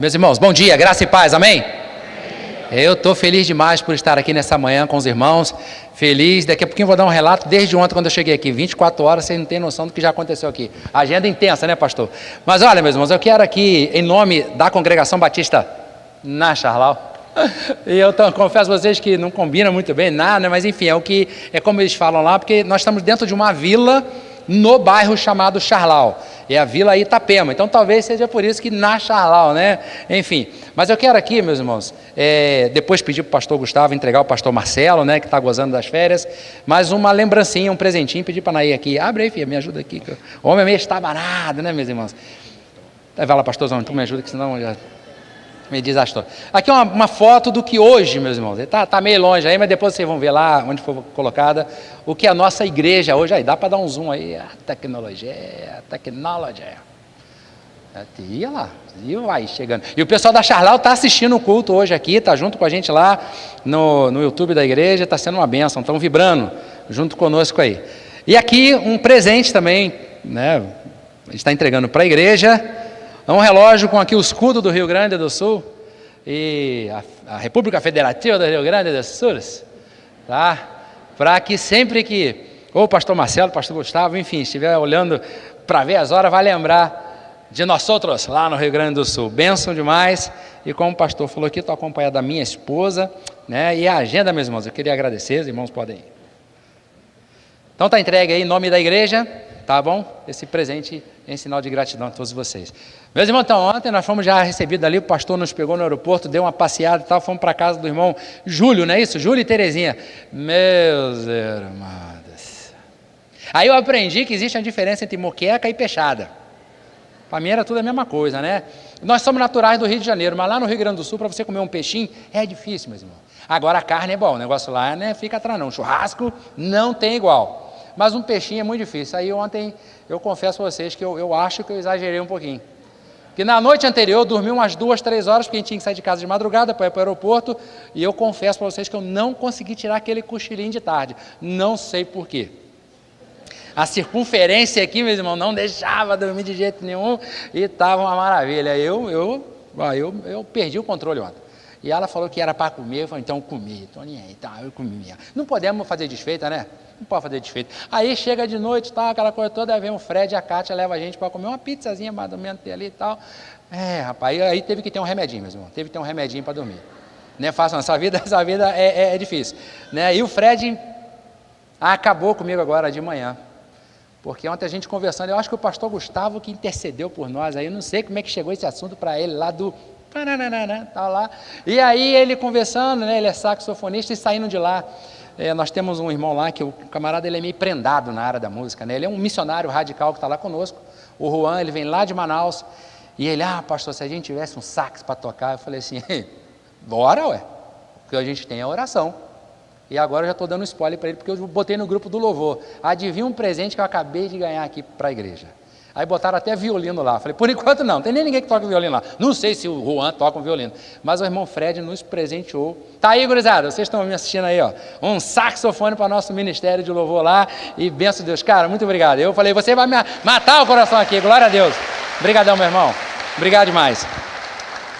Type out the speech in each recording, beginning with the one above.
Meus irmãos, bom dia, graça e paz, amém? Eu estou feliz demais por estar aqui nessa manhã com os irmãos, feliz, daqui a pouquinho vou dar um relato desde ontem quando eu cheguei aqui, 24 horas, vocês não têm noção do que já aconteceu aqui, agenda intensa, né, pastor? Mas olha, meus irmãos, eu quero aqui, em nome da Congregação Batista na Charlau, e eu confesso a vocês que não combina muito bem nada, mas enfim, é como eles falam lá, porque nós estamos dentro de uma vila no bairro chamado Charlau, é a Vila Itapema, então talvez seja por isso que na Charlau, né? Enfim, mas eu quero aqui, meus irmãos, depois pedir para o pastor Gustavo entregar o pastor Marcelo, né, que está gozando das férias, mais uma lembrancinha, um presentinho, pedir para a Nair aqui, abre aí, filha, me ajuda aqui, que o homem é meio estabanado, né, meus irmãos? Vai lá, pastorzão, tu me ajuda, que senão já me desastrou. Aqui uma foto do que hoje, meus irmãos, está meio longe aí, mas depois vocês vão ver lá, onde for colocada, o que a nossa igreja hoje, aí dá para dar um zoom aí, a tecnologia, ia lá, e vai chegando. E o pessoal da Charlau está assistindo o culto hoje aqui, está junto com a gente lá no YouTube da igreja, está sendo uma bênção, estão vibrando junto conosco aí. E aqui um presente também, né, a gente está entregando para a igreja, um relógio com aqui o escudo do Rio Grande do Sul e a República Federativa do Rio Grande do Sul, tá? Para que sempre que ou o pastor Marcelo, o pastor Gustavo, enfim, estiver olhando para ver as horas, vai lembrar de nós outros lá no Rio Grande do Sul. Bênção demais. E como o pastor falou aqui, estou acompanhado da minha esposa, né? E a agenda, meus irmãos, eu queria agradecer, os irmãos podem ir. Então está entregue aí em nome da igreja, tá bom? Esse presente em sinal de gratidão a todos vocês. Meus irmãos, então ontem nós fomos já recebidos ali, o pastor nos pegou no aeroporto, deu uma passeada e tal, fomos para a casa do irmão Júlio, não é isso? Júlio e Terezinha. Meus irmãos. Aí eu aprendi que existe uma diferença entre moqueca e peixada. Para mim era tudo a mesma coisa, né? Nós somos naturais do Rio de Janeiro, mas lá no Rio Grande do Sul, para você comer um peixinho, é difícil, meus irmãos. Agora a carne é bom, o negócio lá né, fica atrás não, churrasco não tem igual. Mas um peixinho é muito difícil. Aí ontem eu confesso a vocês que eu acho que eu exagerei um pouquinho. Porque na noite anterior eu dormi umas 2, 3 horas, porque a gente tinha que sair de casa de madrugada para ir para o aeroporto, e eu confesso para vocês que eu não consegui tirar aquele cochilinho de tarde. Não sei por quê. A circunferência aqui, meus irmãos, não deixava dormir de jeito nenhum, e estava uma maravilha. Eu perdi o controle ontem. E ela falou que era para comer, eu falei, então eu comi, estou nem aí, tá, eu comi. Não podemos fazer desfeita, né? Não pode fazer desfeita. Aí chega de noite, tá, aquela coisa toda, aí vem o Fred e a Kátia, leva a gente para comer uma pizzazinha mais ou menos ali e tal. Rapaz, aí teve que ter um remedinho, meu irmão, teve que ter um remedinho para dormir. Não é fácil, não, essa vida é difícil. Né? E o Fred acabou comigo agora de manhã, porque ontem a gente conversando, eu acho que o pastor Gustavo que intercedeu por nós, aí eu não sei como é que chegou esse assunto para ele lá do... Tá lá. E aí ele conversando, né, ele é saxofonista e saindo de lá, nós temos um irmão lá que o camarada ele é meio prendado na área da música, né, ele é um missionário radical que está lá conosco, o Juan, ele vem lá de Manaus, e ele, pastor, se a gente tivesse um sax para tocar, eu falei assim, bora ué, o que a gente tem é oração, e agora eu já estou dando spoiler para ele, porque eu botei no grupo do louvor, adivinha um presente que eu acabei de ganhar aqui para a igreja. Aí botaram até violino lá. Falei, por enquanto não tem nem ninguém que toca violino lá. Não sei se o Juan toca um violino. Mas o irmão Fred nos presenteou. Tá aí, gurizada, vocês estão me assistindo aí, ó. Um saxofone para nosso ministério de louvor lá. E benção Deus. Cara, muito obrigado. Eu falei, você vai me matar o coração aqui. Glória a Deus. Obrigadão, meu irmão. Obrigado demais.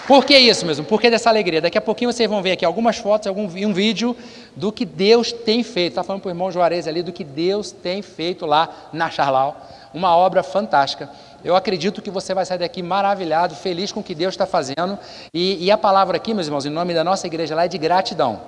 Por que isso mesmo? Por que dessa alegria? Daqui a pouquinho vocês vão ver aqui algumas fotos, um vídeo do que Deus tem feito. Está falando para o irmão Juarez ali do que Deus tem feito lá na Charlau. Uma obra fantástica. Eu acredito que você vai sair daqui maravilhado, feliz com o que Deus está fazendo. E a palavra aqui, meus irmãos, em nome da nossa igreja lá é de gratidão.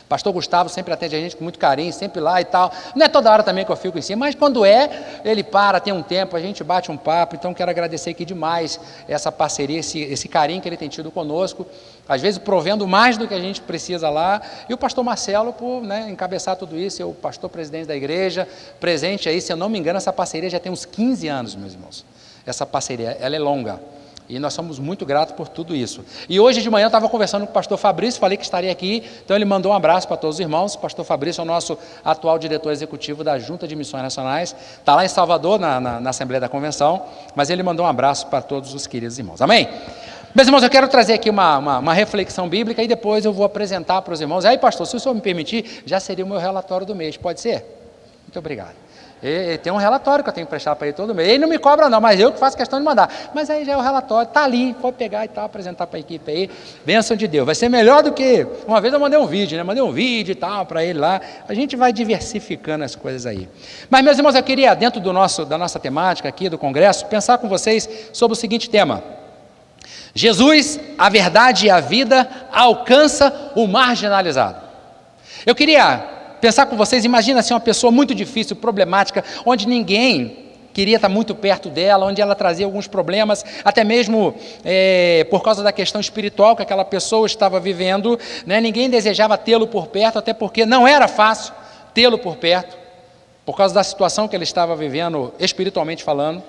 Pastor Gustavo sempre atende a gente com muito carinho, sempre lá e tal. Não é toda hora também que eu fico em cima, mas quando ele para, tem um tempo, a gente bate um papo. Então quero agradecer aqui demais essa parceria, esse carinho que ele tem tido conosco. Às vezes provendo mais do que a gente precisa lá. E o pastor Marcelo por encabeçar tudo isso, o pastor presidente da igreja, presente aí, se eu não me engano, essa parceria já tem uns 15 anos, meus irmãos. Essa parceria, ela é longa. E nós somos muito gratos por tudo isso. E hoje de manhã eu estava conversando com o pastor Fabrício, falei que estaria aqui, então ele mandou um abraço para todos os irmãos. O pastor Fabrício é o nosso atual diretor executivo da Junta de Missões Nacionais, está lá em Salvador, na Assembleia da Convenção, mas ele mandou um abraço para todos os queridos irmãos. Amém? Meus irmãos, eu quero trazer aqui uma reflexão bíblica e depois eu vou apresentar para os irmãos. Aí, pastor, se o senhor me permitir, já seria o meu relatório do mês, pode ser? Muito obrigado. Tem um relatório que eu tenho que prestar para ele todo mês. Ele não me cobra não, mas eu que faço questão de mandar. Mas aí já é o relatório, está ali, pode pegar e tal, apresentar para a equipe aí. Bênção de Deus. Vai ser melhor do que... Uma vez eu mandei um vídeo, né? Mandei um vídeo e tal para ele lá. A gente vai diversificando as coisas aí. Mas, meus irmãos, eu queria, dentro da nossa temática aqui do congresso, pensar com vocês sobre o seguinte tema. Jesus, a verdade e a vida, alcança o marginalizado. Eu queria pensar com vocês, imagina assim uma pessoa muito difícil, problemática, onde ninguém queria estar muito perto dela, onde ela trazia alguns problemas, até mesmo por causa da questão espiritual que aquela pessoa estava vivendo, né? Ninguém desejava tê-lo por perto, até porque não era fácil tê-lo por perto, por causa da situação que ele estava vivendo, espiritualmente falando.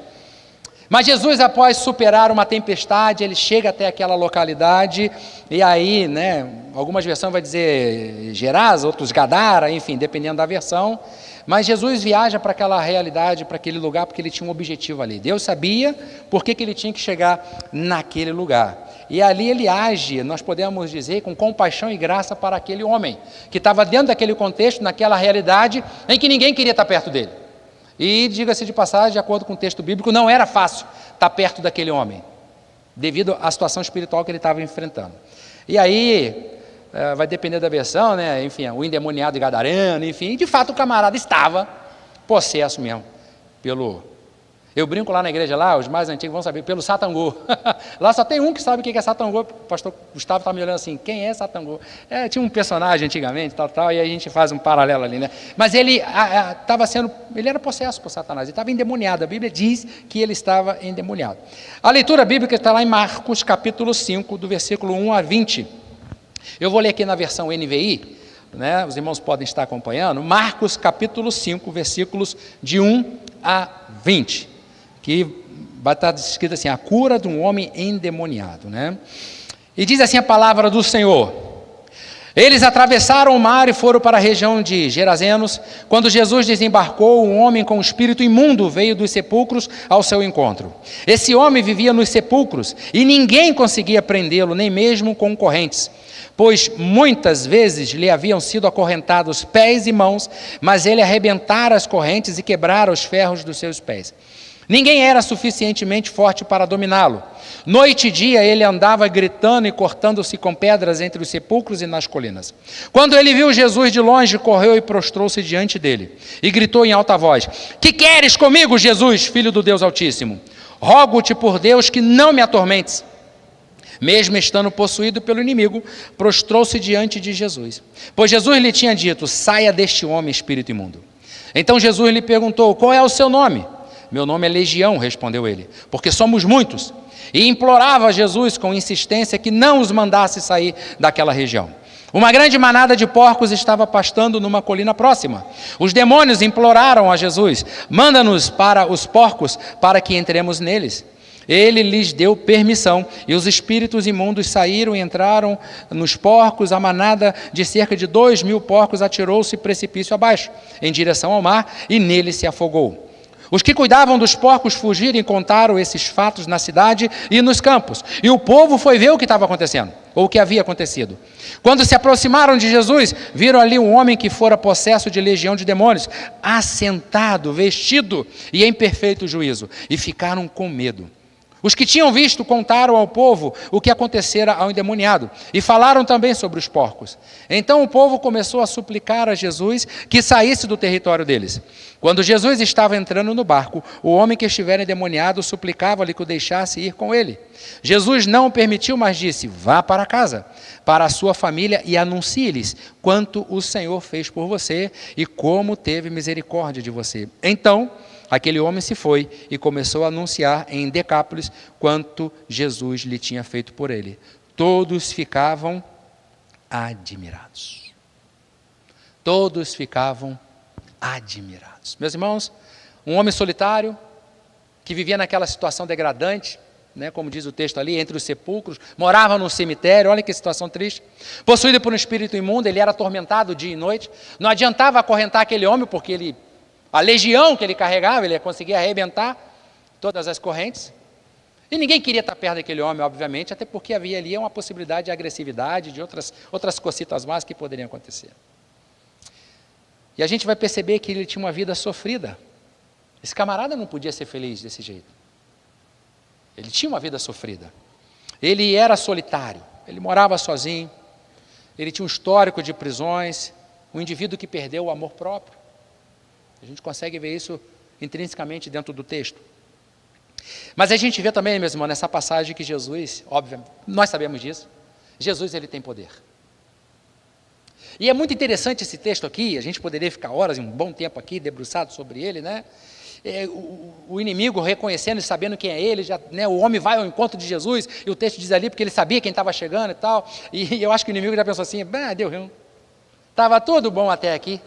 Mas Jesus, após superar uma tempestade, ele chega até aquela localidade, e aí, né, algumas versões vai dizer Gerasa, outros Gadara, enfim, dependendo da versão, mas Jesus viaja para aquela realidade, para aquele lugar, porque ele tinha um objetivo ali. Deus sabia por que ele tinha que chegar naquele lugar. E ali ele age, nós podemos dizer, com compaixão e graça para aquele homem, que estava dentro daquele contexto, naquela realidade, em que ninguém queria estar perto dele. E, diga-se de passagem, de acordo com o texto bíblico, não era fácil estar perto daquele homem, devido à situação espiritual que ele estava enfrentando. E aí, vai depender da versão, né? Enfim, o endemoniado e gadareno, enfim, de fato o camarada estava possesso mesmo, eu brinco lá na igreja, lá, os mais antigos vão saber, pelo Satangô. Lá só tem um que sabe o que é Satangô. O pastor Gustavo está me olhando assim, quem é Satangô? Tinha um personagem antigamente, tal, e aí a gente faz um paralelo ali, né? Mas ele ele era possesso por Satanás, ele estava endemoniado. A Bíblia diz que ele estava endemoniado. A leitura bíblica está lá em Marcos, capítulo 5, do versículo 1 a 20. Eu vou ler aqui na versão NVI, né? Os irmãos podem estar acompanhando. Marcos, capítulo 5, versículos de 1 a 20. Que vai estar escrito assim, a cura de um homem endemoniado, né? E diz assim a palavra do Senhor: eles atravessaram o mar e foram para a região de Gerazenos. Quando Jesus desembarcou, um homem com espírito imundo veio dos sepulcros ao seu encontro. Esse homem vivia nos sepulcros e ninguém conseguia prendê-lo, nem mesmo com correntes, pois muitas vezes lhe haviam sido acorrentados pés e mãos, mas ele arrebentara as correntes e quebrara os ferros dos seus pés. Ninguém era suficientemente forte para dominá-lo. Noite e dia ele andava gritando e cortando-se com pedras entre os sepulcros e nas colinas. Quando ele viu Jesus de longe, correu e prostrou-se diante dele e gritou em alta voz: que queres comigo, Jesus, filho do Deus Altíssimo? Rogo-te por Deus que não me atormentes. Mesmo estando possuído pelo inimigo, prostrou-se diante de Jesus, pois Jesus lhe tinha dito: saia deste homem, espírito imundo. Então Jesus lhe perguntou: qual é o seu nome? Meu nome é Legião, respondeu ele, porque somos muitos. E implorava a Jesus com insistência que não os mandasse sair daquela região. Uma grande manada de porcos estava pastando numa colina próxima. Os demônios imploraram a Jesus: manda-nos para os porcos para que entremos neles. Ele lhes deu permissão, e os espíritos imundos saíram e entraram nos porcos. A manada de cerca de 2.000 porcos atirou-se precipício abaixo, em direção ao mar, e nele se afogou. Os que cuidavam dos porcos fugiram e contaram esses fatos na cidade e nos campos. E o povo foi ver o que estava acontecendo, ou o que havia acontecido. Quando se aproximaram de Jesus, viram ali um homem que fora possesso de legião de demônios, assentado, vestido e em perfeito juízo, e ficaram com medo. Os que tinham visto contaram ao povo o que acontecera ao endemoniado e falaram também sobre os porcos. Então o povo começou a suplicar a Jesus que saísse do território deles. Quando Jesus estava entrando no barco, o homem que estivera endemoniado suplicava-lhe que o deixasse ir com ele. Jesus não o permitiu, mas disse: vá para casa, para a sua família, e anuncie-lhes quanto o Senhor fez por você e como teve misericórdia de você. Então aquele homem se foi e começou a anunciar em Decápolis quanto Jesus lhe tinha feito por ele. Todos ficavam admirados. Todos ficavam admirados. Meus irmãos, um homem solitário, que vivia naquela situação degradante, né, como diz o texto ali, entre os sepulcros, morava num cemitério, olha que situação triste, possuído por um espírito imundo, ele era atormentado dia e noite. Não adiantava acorrentar aquele homem, porque a legião que ele carregava, ele conseguia arrebentar todas as correntes. E ninguém queria estar perto daquele homem, obviamente, até porque havia ali uma possibilidade de agressividade, de outras cositas más que poderiam acontecer. E a gente vai perceber que ele tinha uma vida sofrida. Esse camarada não podia ser feliz desse jeito. Ele tinha uma vida sofrida. Ele era solitário, ele morava sozinho, ele tinha um histórico de prisões, um indivíduo que perdeu o amor próprio. A gente consegue ver isso intrinsecamente dentro do texto. Mas a gente vê também, meus irmãos, nessa passagem que Jesus, óbvio, nós sabemos disso, Jesus ele tem poder. E é muito interessante esse texto aqui, a gente poderia ficar horas, um bom tempo aqui, debruçado sobre ele, né? O inimigo reconhecendo e sabendo quem é ele, já, né, o homem vai ao encontro de Jesus, e o texto diz ali, porque ele sabia quem estava chegando e tal, e eu acho que o inimigo já pensou assim, deu ruim, estava tudo bom até aqui,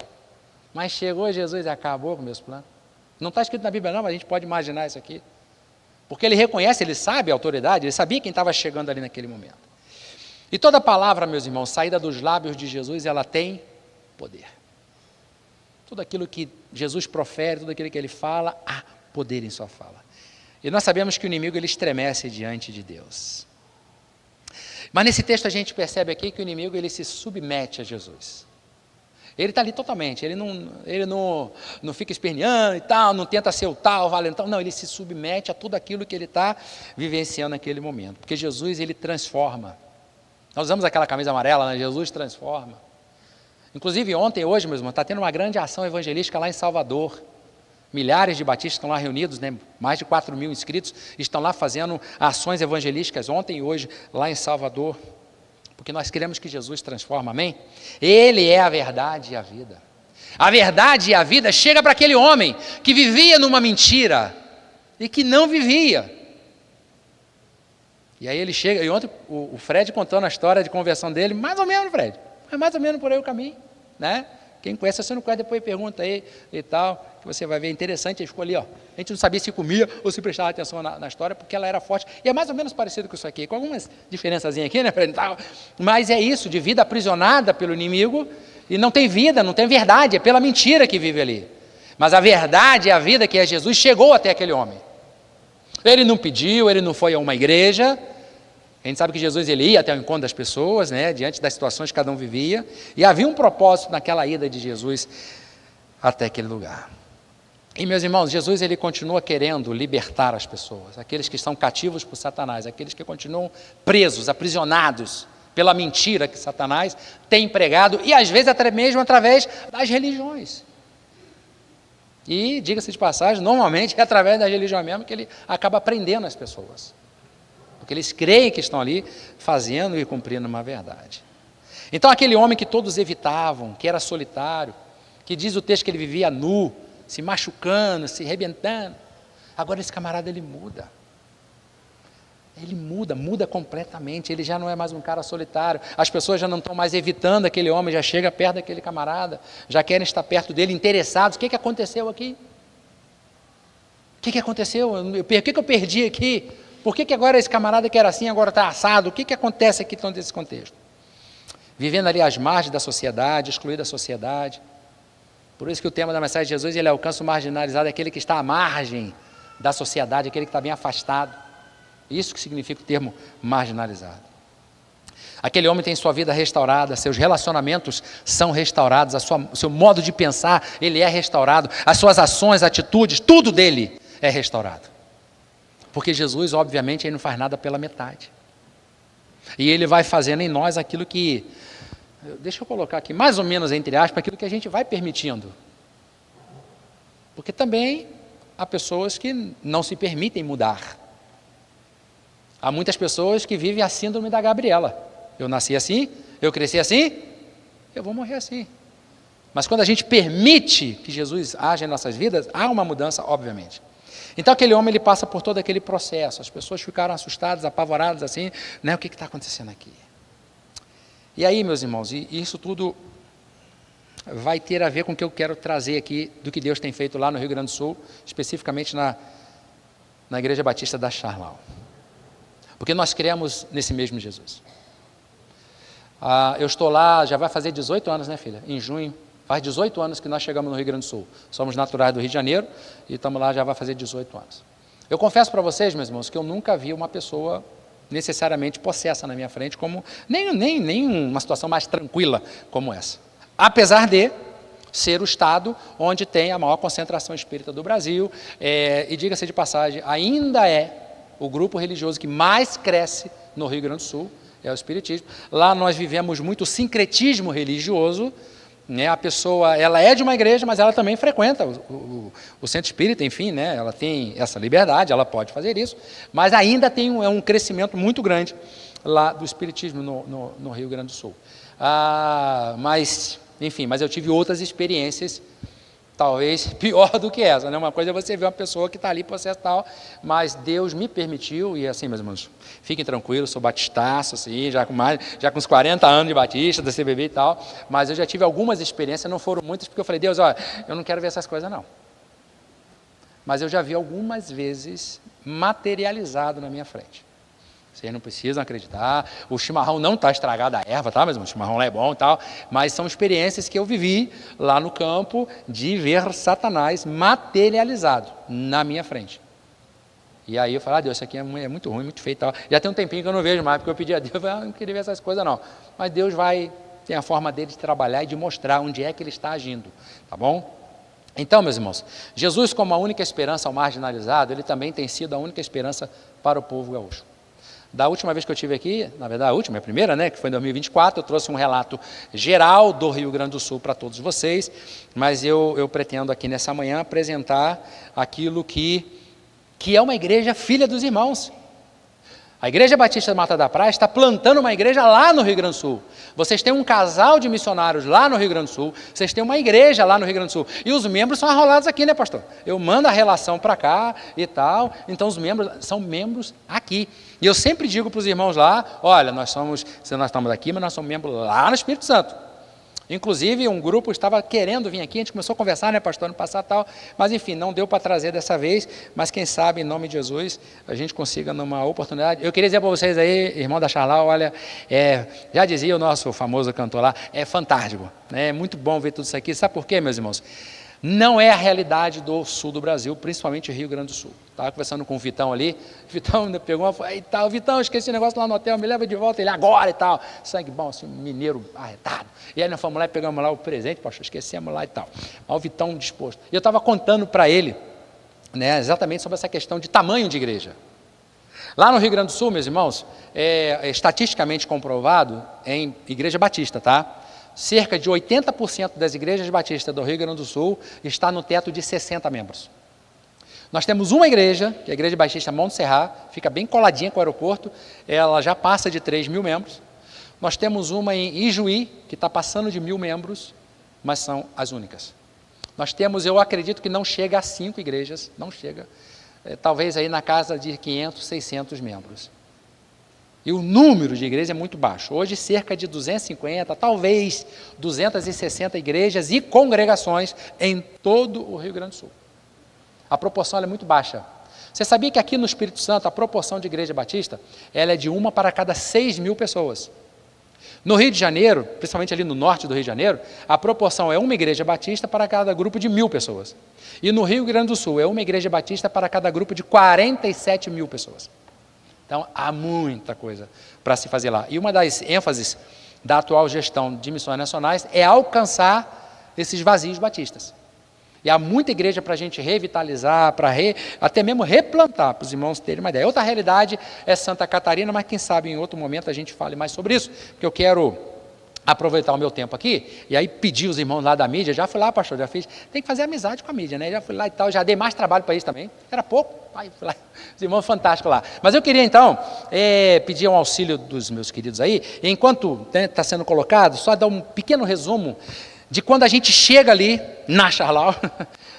mas chegou Jesus e acabou com meus planos. Não está escrito na Bíblia não, mas a gente pode imaginar isso aqui, porque ele reconhece, ele sabe a autoridade, ele sabia quem estava chegando ali naquele momento. E toda palavra, meus irmãos, saída dos lábios de Jesus, ela tem poder. Tudo aquilo que Jesus profere, tudo aquilo que ele fala, há poder em sua fala. E nós sabemos que o inimigo ele estremece diante de Deus. Mas nesse texto a gente percebe aqui que o inimigo ele se submete a Jesus. Ele está ali totalmente, ele não fica esperneando e tal, não tenta ser o tal, valentão, não, ele se submete a tudo aquilo que ele está vivenciando naquele momento. Porque Jesus ele transforma. Nós usamos aquela camisa amarela, né? Jesus transforma. Inclusive ontem e hoje, meus irmãos, está tendo uma grande ação evangelística lá em Salvador. Milhares de batistas estão lá reunidos, né? Mais de 4.000 inscritos, estão lá fazendo ações evangelísticas ontem e hoje, lá em Salvador. Porque nós queremos que Jesus transforme, amém? Ele é a verdade e a vida. A verdade e a vida chega para aquele homem que vivia numa mentira e que não vivia. E aí ele chega, e ontem o Fred contando a história de conversão dele, mais ou menos, Fred, é mais ou menos por aí o caminho, né? Quem conhece, você não conhece, depois pergunta aí e tal, que você vai ver interessante, ele ficou ali, ó. A gente não sabia se comia ou se prestava atenção na história, porque ela era forte, e é mais ou menos parecido com isso aqui, com algumas diferençazinhas aqui, né, Fred? Mas é isso, de vida aprisionada pelo inimigo, e não tem vida, não tem verdade, é pela mentira que vive ali. Mas a verdade e a vida que é Jesus chegou até aquele homem. Ele não pediu, ele não foi a uma igreja. A gente sabe que Jesus ele ia até o encontro das pessoas, né, diante das situações que cada um vivia, e havia um propósito naquela ida de Jesus até aquele lugar. E meus irmãos, Jesus ele continua querendo libertar as pessoas, aqueles que estão cativos por Satanás, aqueles que continuam presos, aprisionados pela mentira que Satanás tem pregado, e às vezes até mesmo através das religiões. E, diga-se de passagem, normalmente é através da religião mesmo que ele acaba prendendo as pessoas. Porque eles creem que estão ali fazendo e cumprindo uma verdade. Então aquele homem que todos evitavam, que era solitário, que diz o texto que ele vivia nu, se machucando, se arrebentando, agora esse camarada ele muda. Ele muda completamente, ele já não é mais um cara solitário, as pessoas já não estão mais evitando aquele homem, já chega perto daquele camarada, já querem estar perto dele, interessados. O que aconteceu aqui? O que aconteceu? O que eu perdi aqui? Por que agora esse camarada que era assim, agora está assado? O que acontece aqui nesse contexto? Vivendo ali às margens da sociedade, excluído da sociedade. Por isso que o tema da mensagem de Jesus, ele alcança o marginalizado, aquele que está à margem da sociedade, aquele que está bem afastado. Isso que significa o termo marginalizado. Aquele homem tem sua vida restaurada, seus relacionamentos são restaurados, o seu modo de pensar, ele é restaurado, as suas ações, atitudes, tudo dele é restaurado. Porque Jesus, obviamente, ele não faz nada pela metade. E ele vai fazendo em nós aquilo que, deixa eu colocar aqui, mais ou menos entre aspas, aquilo que a gente vai permitindo. Porque também há pessoas que não se permitem mudar. Há muitas pessoas que vivem a síndrome da Gabriela. Eu nasci assim, eu cresci assim, eu vou morrer assim. Mas quando a gente permite que Jesus haja em nossas vidas, há uma mudança, obviamente. Então aquele homem ele passa por todo aquele processo, as pessoas ficaram assustadas, apavoradas assim, né? O que está acontecendo aqui? E aí, meus irmãos, isso tudo vai ter a ver com o que eu quero trazer aqui do que Deus tem feito lá no Rio Grande do Sul, especificamente na Igreja Batista da Charlau. Porque nós cremos nesse mesmo Jesus. Eu estou lá, já vai fazer 18 anos, né, filha? Em junho. Faz 18 anos que nós chegamos no Rio Grande do Sul. Somos naturais do Rio de Janeiro e estamos lá, já vai fazer 18 anos. Eu confesso para vocês, meus irmãos, que eu nunca vi uma pessoa necessariamente possessa na minha frente, como nem uma situação mais tranquila como essa. Apesar de ser o estado onde tem a maior concentração espírita do Brasil, e diga-se de passagem, ainda é o grupo religioso que mais cresce no Rio Grande do Sul, é o espiritismo. Lá nós vivemos muito sincretismo religioso, né? A pessoa, ela é de uma igreja, mas ela também frequenta o centro espírita, enfim, né? Ela tem essa liberdade, ela pode fazer isso, mas ainda tem um crescimento muito grande lá do espiritismo no Rio Grande do Sul. Mas eu tive outras experiências, talvez pior do que essa, né? Uma coisa é você ver uma pessoa que está ali processo tal, mas Deus me permitiu, e assim, meus irmãos, fiquem tranquilos, sou batistaço, assim, já com uns 40 anos de batista, da CBB e tal, mas eu já tive algumas experiências, não foram muitas, porque eu falei, Deus, olha, eu não quero ver essas coisas não. Mas eu já vi algumas vezes materializado na minha frente. Vocês não precisam acreditar, o chimarrão não está estragado, a erva, tá, mas o chimarrão lá é bom e tal, mas são experiências que eu vivi lá no campo de ver Satanás materializado na minha frente. E aí eu falei, Deus, isso aqui é muito ruim, muito feio e tal. Já tem um tempinho que eu não vejo mais, porque eu pedi a Deus, eu não queria ver essas coisas não. Mas Deus tem a forma dele de trabalhar e de mostrar onde é que ele está agindo, tá bom? Então, meus irmãos, Jesus como a única esperança ao marginalizado, ele também tem sido a única esperança para o povo gaúcho. Da última vez que eu estive aqui, na verdade a primeira, né, que foi em 2024, eu trouxe um relato geral do Rio Grande do Sul para todos vocês, mas eu pretendo aqui nessa manhã apresentar aquilo que é uma igreja filha dos irmãos. A Igreja Batista Mata da Praia está plantando uma igreja lá no Rio Grande do Sul. Vocês têm um casal de missionários lá no Rio Grande do Sul, vocês têm uma igreja lá no Rio Grande do Sul, e os membros são arrolados aqui, né, pastor? Eu mando a relação para cá e tal, então os membros são membros aqui. E eu sempre digo para os irmãos lá, olha, nós estamos aqui, mas nós somos membros lá no Espírito Santo. Inclusive, um grupo estava querendo vir aqui, a gente começou a conversar, né, pastor, ano passado e tal, mas enfim, não deu para trazer dessa vez, mas quem sabe, em nome de Jesus, a gente consiga numa oportunidade. Eu queria dizer para vocês aí, irmão da Charlau, olha, já dizia o nosso famoso cantor lá, é fantástico, né, é muito bom ver tudo isso aqui. Sabe por quê, meus irmãos? Não é a realidade do sul do Brasil, principalmente Rio Grande do Sul. Estava conversando com o Vitão ali, o Vitão pegou uma e tal, Vitão, esqueci o negócio lá no hotel, me leva de volta, ele agora e tal. Sangue bom, assim, mineiro arretado. E aí nós fomos lá e pegamos lá o presente, poxa, esquecemos lá e tal. Mas o Vitão disposto. E eu estava contando para ele, né, exatamente sobre essa questão de tamanho de igreja. Lá no Rio Grande do Sul, meus irmãos, estatisticamente comprovado em igreja batista, tá? Cerca de 80% das igrejas batistas do Rio Grande do Sul está no teto de 60 membros. Nós temos uma igreja, que é a Igreja Batista Monte Serrat, fica bem coladinha com o aeroporto, ela já passa de 3.000 membros. Nós temos uma em Ijuí, que está passando de 1.000 membros, mas são as únicas. Nós temos, eu acredito que não chega a 5 igrejas, não chega, talvez aí na casa de 500, 600 membros. E o número de igrejas é muito baixo. Hoje, cerca de 250, talvez 260 igrejas e congregações em todo o Rio Grande do Sul. A proporção é muito baixa. Você sabia que aqui no Espírito Santo, a proporção de igreja batista, ela é de 1 para cada 6.000 pessoas. No Rio de Janeiro, principalmente ali no norte do Rio de Janeiro, a proporção é 1 igreja batista para cada grupo de 1.000 pessoas. E no Rio Grande do Sul, é 1 igreja batista para cada grupo de 47.000 pessoas. Então, há muita coisa para se fazer lá. E uma das ênfases da atual gestão de missões nacionais é alcançar esses vazios batistas. E há muita igreja para a gente revitalizar, até mesmo replantar, para os irmãos terem uma ideia. Outra realidade é Santa Catarina, mas quem sabe em outro momento a gente fale mais sobre isso, porque eu quero aproveitar o meu tempo aqui, e aí pedi os irmãos lá da mídia, já fui lá, pastor, já fiz, tem que fazer amizade com a mídia, né? Já fui lá e tal, já dei mais trabalho para isso também, era pouco, aí fui lá, os irmãos fantásticos lá. Mas eu queria então pedir um auxílio dos meus queridos aí, e enquanto está sendo colocado, só dar um pequeno resumo de quando a gente chega ali na Charlau,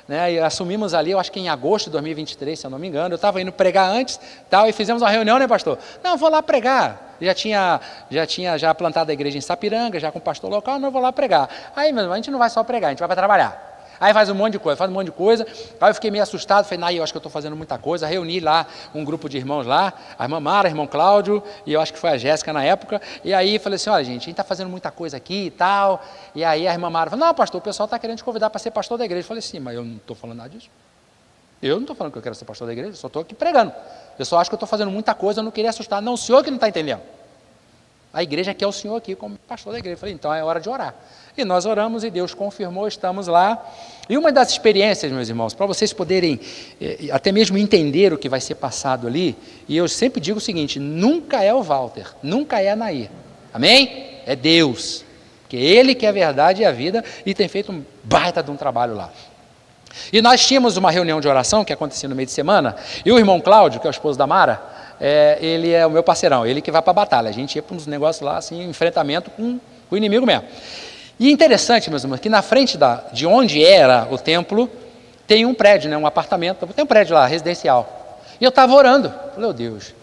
né, e assumimos ali, eu acho que em agosto de 2023, se eu não me engano, eu estava indo pregar antes, tal, e fizemos uma reunião, né, pastor? Não, vou lá pregar. Já tinha plantado a igreja em Sapiranga, já com o pastor local, não vou lá pregar. Aí, meu irmão, a gente não vai só pregar, a gente vai para trabalhar. Aí faz um monte de coisa, aí eu fiquei meio assustado, falei, eu acho que eu estou fazendo muita coisa, reuni lá um grupo de irmãos lá, a irmã Mara, o irmão Cláudio, e eu acho que foi a Jéssica na época, e aí falei assim, olha gente, a gente está fazendo muita coisa aqui e tal, e aí a irmã Mara falou, não pastor, o pessoal está querendo te convidar para ser pastor da igreja. Eu falei, sim, mas eu não estou falando nada disso. Eu não estou falando que eu quero ser pastor da igreja, eu só estou aqui pregando. Eu só acho que eu estou fazendo muita coisa, eu não queria assustar. Não, o senhor que não está entendendo. A igreja quer o senhor aqui como pastor da igreja. Eu falei, então é hora de orar. E nós oramos e Deus confirmou, estamos lá. E uma das experiências, meus irmãos, para vocês poderem até mesmo entender o que vai ser passado ali, e eu sempre digo o seguinte, nunca é o Walter, nunca é a Nair. Amém? É Deus. Porque Ele que é a verdade e a vida e tem feito um baita de um trabalho lá. E nós tínhamos uma reunião de oração que acontecia no meio de semana, e o irmão Cláudio, que é o esposo da Mara, ele é o meu parceirão, ele que vai para a batalha. A gente ia para uns negócios lá, assim, enfrentamento com o inimigo mesmo. E interessante, meus irmãos, que na frente de onde era o templo, tem um prédio, né, um apartamento, tem um prédio lá, residencial. E eu estava orando, falei, Deus,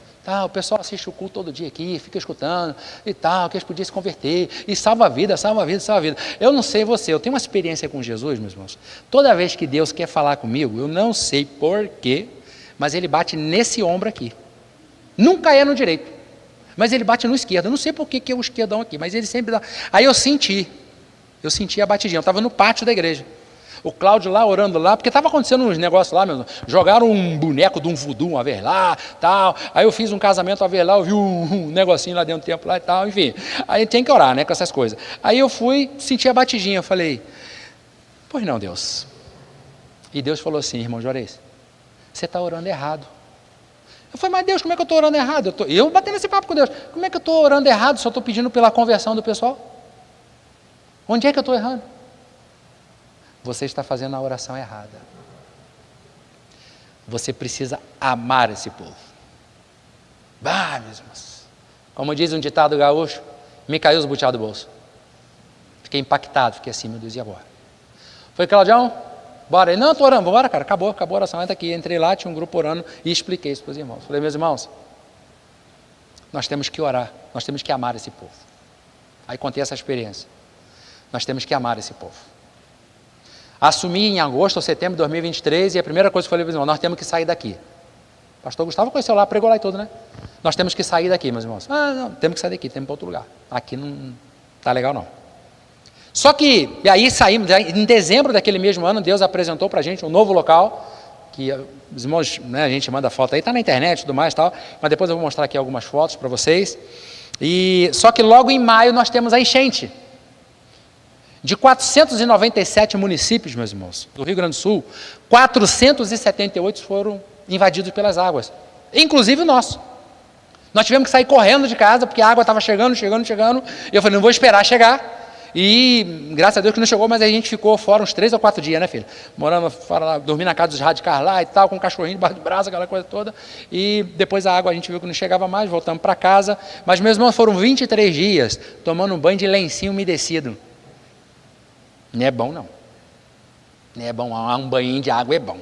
o pessoal assiste o culto todo dia aqui, fica escutando e tal, que eles podiam se converter, e salva a vida, salva a vida, salva a vida. Eu não sei você, eu tenho uma experiência com Jesus, meus irmãos. Toda vez que Deus quer falar comigo, eu não sei porquê, mas Ele bate nesse ombro aqui. Nunca é no direito, mas Ele bate no esquerdo. Eu não sei por que é o esquerdão aqui, mas Ele sempre dá. Aí eu senti a batidinha, eu estava no pátio da igreja. O Cláudio lá, orando lá, porque estava acontecendo uns negócios lá mesmo. Jogaram um boneco de um voodoo uma vez lá, tal. Aí eu fiz um casamento uma vez lá, eu vi um negocinho lá dentro do templo lá e tal, enfim. Aí tem que orar, né, com essas coisas. Aí eu fui, senti a batidinha, eu falei, pois não, Deus. E Deus falou assim, irmão Juarez, você está orando errado. Eu falei, mas Deus, como é que eu estou orando errado? Eu batendo esse papo com Deus, como é que eu estou orando errado se eu estou pedindo pela conversão do pessoal? Onde é que eu estou errando? Você está fazendo a oração errada. Você precisa amar esse povo. Meus irmãos. Como diz um ditado gaúcho, me caiu os buteados do bolso. Fiquei impactado, fiquei assim, meu Deus, e agora? Falei, Claudião, bora. Ele, não, estou orando, bora, cara, acabou a oração, entra aqui. Entrei lá, tinha um grupo orando e expliquei isso para os irmãos. Falei, meus irmãos, nós temos que orar, nós temos que amar esse povo. Aí contei essa experiência. Nós temos que amar esse povo. Assumi em agosto ou setembro de 2023 e a primeira coisa que eu falei para os irmãos, nós temos que sair daqui. O pastor Gustavo conheceu lá, pregou lá e tudo, né? Nós temos que sair daqui, meus irmãos. Não, temos que sair daqui, temos para outro lugar. Aqui não está legal não. Só que, e aí saímos, em dezembro daquele mesmo ano, Deus apresentou para a gente um novo local, que os irmãos, né, a gente manda foto aí, está na internet e tudo mais, tal, mas depois eu vou mostrar aqui algumas fotos para vocês. Só que logo em maio nós temos a enchente. De 497 municípios, meus irmãos, do Rio Grande do Sul, 478 foram invadidos pelas águas, inclusive o nosso. Nós tivemos que sair correndo de casa, porque a água estava chegando, e eu falei, não vou esperar chegar, e graças a Deus que não chegou, mas a gente ficou fora uns 3 ou 4 dias, né, filho? Morando fora lá, dormindo na casa dos radicais lá e tal, com um cachorrinho debaixo do braço, aquela coisa toda, e depois a água a gente viu que não chegava mais, voltamos para casa, mas meus irmãos, foram 23 dias tomando um banho de lencinho umedecido. Não é bom, não. Não é bom, um banhinho de água é bom.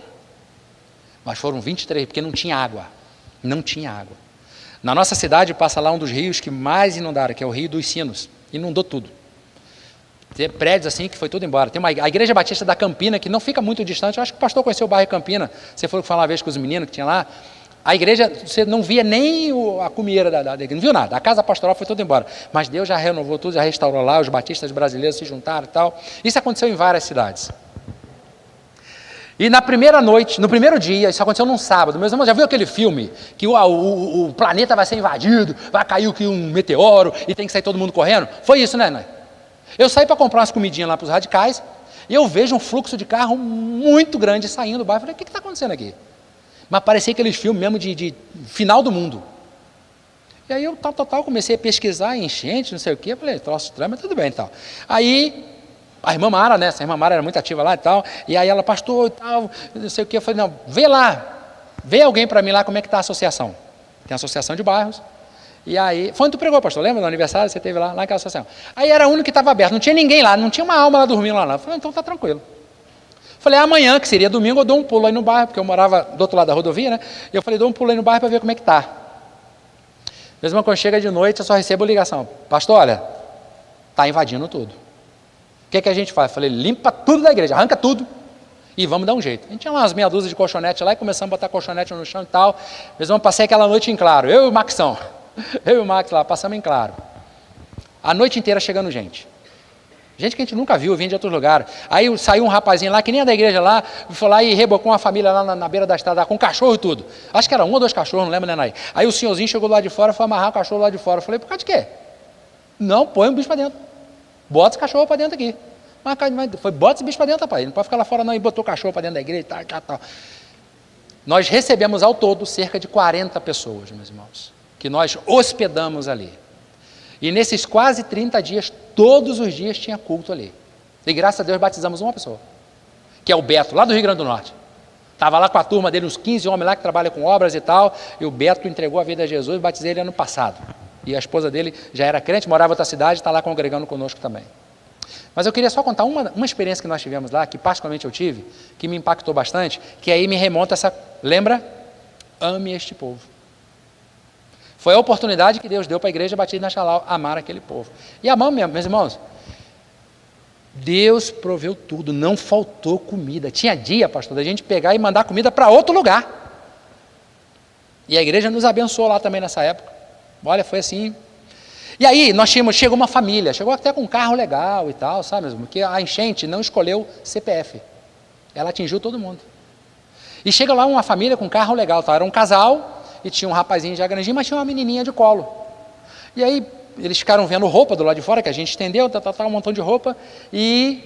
Mas foram 23, porque não tinha água. Não tinha água. Na nossa cidade passa lá um dos rios que mais inundaram, que é o Rio dos Sinos. Inundou tudo. Tem prédios assim que foi tudo embora. Tem a Igreja Batista da Campina, que não fica muito distante. Eu acho que o pastor conheceu o bairro Campina. Você falou que foi uma vez com os meninos que tinha lá. A igreja, você não via nem a cumieira da igreja, não viu nada. A casa pastoral foi toda embora. Mas Deus já renovou tudo, já restaurou lá, os batistas brasileiros se juntaram e tal. Isso aconteceu em várias cidades. E na primeira noite, no primeiro dia, isso aconteceu num sábado. Meus irmãos, já viu aquele filme que o planeta vai ser invadido, vai cair aqui um meteoro e tem que sair todo mundo correndo? Foi isso, né? Eu saí para comprar umas comidinhas lá para os radicais e eu vejo um fluxo de carro muito grande saindo do bairro. Eu falei, o que está acontecendo aqui? Mas parecia aqueles filmes mesmo de final do mundo. E aí eu comecei a pesquisar, enchente, não sei o quê, falei, troço estranho, mas tudo bem e tal. Aí, a irmã Mara, né, essa irmã Mara era muito ativa lá e tal, e aí ela, pastor e tal, não sei o quê, eu falei, não, vê lá, vê alguém para mim lá como é que está a associação. Tem a associação de bairros, e aí, foi onde tu pregou, pastor, lembra do aniversário, você teve lá naquela associação. Aí era a única que estava aberta, não tinha ninguém lá, não tinha uma alma lá dormindo lá. Eu falei, então tá tranquilo. Falei, amanhã, que seria domingo, eu dou um pulo aí no bairro, porque eu morava do outro lado da rodovia, né? E eu falei, dou um pulo aí no bairro para ver como é que está. Mesmo quando chega de noite, eu só recebo ligação. Pastor, olha, está invadindo tudo. O que a gente faz? Eu falei, limpa tudo da igreja, arranca tudo e vamos dar um jeito. A gente tinha umas meia dúzia de colchonete lá e começamos a botar colchonete no chão e tal. Mesmo passei aquela noite em claro, eu e o Maxão. Eu e o Max lá, passamos em claro. A noite inteira chegando gente. Gente que a gente nunca viu, vinha de outros lugares. Aí saiu um rapazinho lá, que nem é da igreja lá, foi lá e rebocou uma família lá na beira da estrada, com cachorro e tudo. Acho que era 1 ou 2 cachorros, não lembro, né, Nay? Aí o senhorzinho chegou lá de fora, foi amarrar o cachorro lá de fora. Eu falei, por causa de quê? Não, põe um bicho para dentro. Bota os cachorros para dentro aqui. Mas foi, bota esse bicho para dentro, rapaz. Não pode ficar lá fora não. E botou o cachorro para dentro da igreja e tal. Nós recebemos ao todo cerca de 40 pessoas, meus irmãos, que nós hospedamos ali. E nesses quase 30 dias, todos os dias tinha culto ali. E graças a Deus batizamos uma pessoa, que é o Beto, lá do Rio Grande do Norte. Estava lá com a turma dele, uns 15 homens lá que trabalham com obras e tal, e o Beto entregou a vida a Jesus e batizei ele ano passado. E a esposa dele já era crente, morava em outra cidade, está lá congregando conosco também. Mas eu queria só contar uma experiência que nós tivemos lá, que particularmente eu tive, que me impactou bastante, que aí me remonta essa, lembra? Ame este povo. Foi a oportunidade que Deus deu para a igreja Batista na Charlau, amar aquele povo. E amamos mesmo, meus irmãos. Deus proveu tudo, não faltou comida. Tinha dia, pastor, da gente pegar e mandar comida para outro lugar. E a igreja nos abençoou lá também nessa época. Olha, foi assim. E aí, chegou uma família, chegou até com um carro legal e tal, sabe mesmo? Porque a enchente não escolheu CPF. Ela atingiu todo mundo. E chega lá uma família com um carro legal, tá? Era um casal, e tinha um rapazinho já grandinho, mas tinha uma menininha de colo. E aí, eles ficaram vendo roupa do lado de fora, que a gente estendeu, um montão de roupa, e